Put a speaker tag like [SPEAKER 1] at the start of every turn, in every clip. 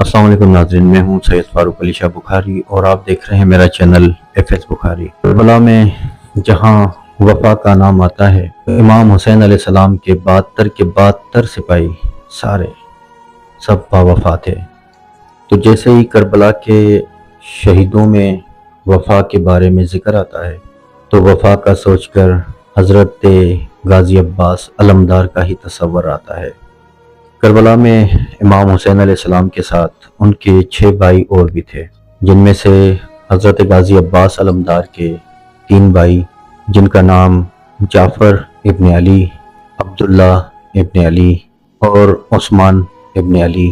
[SPEAKER 1] अस्सलाम वालेकुम नाज़रीन, मैं हूं सैयद फारूक अली शाह बुखारी और आप देख रहे हैं मेरा चैनल एफएस बुखारी। करबला में जहां वफा का नाम आता है, इमाम हुसैन अलैहिस्सलाम के 72 सिपाही सारे सब बावफा थे। तो जैसे ही करबला के शहीदों में वफा के बारे में ज़िक्र आता है तो वफा का सोचकर हज़रत गाज़ी अब्बास अलमदार का ही तस्वर आता है। करबला में इमाम हुसैन अलैहिस्सलाम के साथ उनके 6 भाई और भी थे, जिनमें से हज़रत गाज़ी अब्बास अलमदार के 3 भाई जिनका नाम जाफ़र इब्न अली, अब्दुल्ला इब्न अली और उस्मान इब्न अली,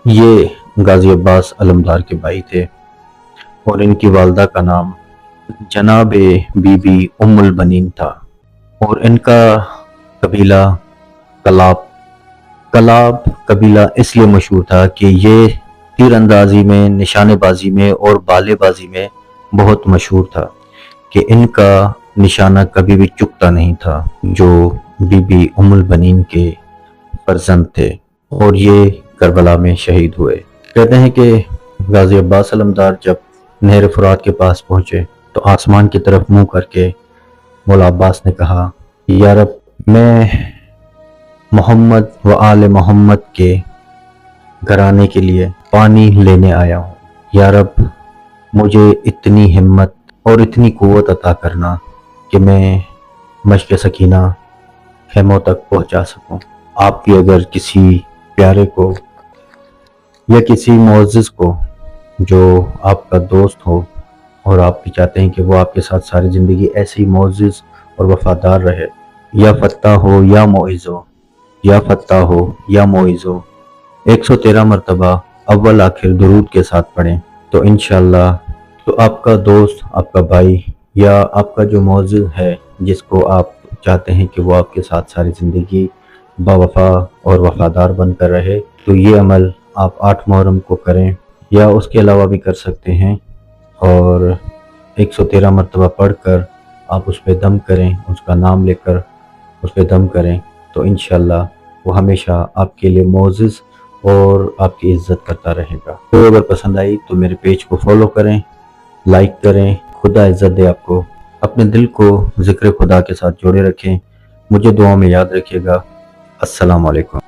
[SPEAKER 1] ये गाज़ी अब्बास अलमदार के भाई थे। और इनकी वालदा का नाम जनाब बीबी उम्मुल बनीन था और इनका कबीला कलाब कबीला इसलिए मशहूर था कि ये तीरंदाजी में, निशानेबाजी में और बालेबाजी में बहुत मशहूर था कि इनका निशाना कभी भी चुकता नहीं था, जो बीबी उम्मुल बनीन के फर्जंद थे और ये करबला में शहीद हुए। कहते हैं कि गाज़ी अब्बास अलमदार जब नहर फुरात के पास पहुंचे तो आसमान की तरफ मुंह करके मौला अब्बास ने कहा, या रब, मैं मोहम्मद व आले मोहम्मद के घराने के लिए पानी लेने आया हूँ। या रब, मुझे इतनी हिम्मत और इतनी क़ुव्वत अता करना कि मैं मश्क सकीना खेमों तक पहुँचा सकूँ। आप भी अगर किसी प्यारे को या किसी मोअज़्ज़िज़ को जो आपका दोस्त हो और आप भी चाहते हैं कि वो आपके साथ सारी ज़िंदगी ऐसे ही मोअज़्ज़िज़ और वफ़ादार रहे, या फ़त्ता हो या मोइज़ हो, या फ़त्ता हो या मोइज़ हो, 113 मरतबा अव्वल आखिर दुरूद के साथ पढ़ें तो इंशाअल्लाह तो आपका दोस्त, आपका भाई या आपका जो मोअज़्ज़िज़ है जिसको आप चाहते हैं कि वो आपके साथ सारी ज़िंदगी बावफ़ा और वफ़ादार बनकर रहे, तो ये अमल आप 8 मुहर्रम को करें या उसके अलावा भी कर सकते हैं। और 113 मरतबा पढ़कर आप उस पर दम करें, उसका नाम लेकर उस पर दम करें तो इंशाअल्लाह वो हमेशा आपके लिए मोअज़्ज़िज़ और आपकी इज़्ज़त करता रहेगा। तो अगर पसंद आई तो मेरे पेज को फॉलो करें, लाइक करें। खुदा इज़्ज़त दे आपको। अपने दिल को ज़िक्र खुदा के साथ जोड़े रखें। मुझे दुआ में याद रखिएगा। अस्सलाम वालेकुम।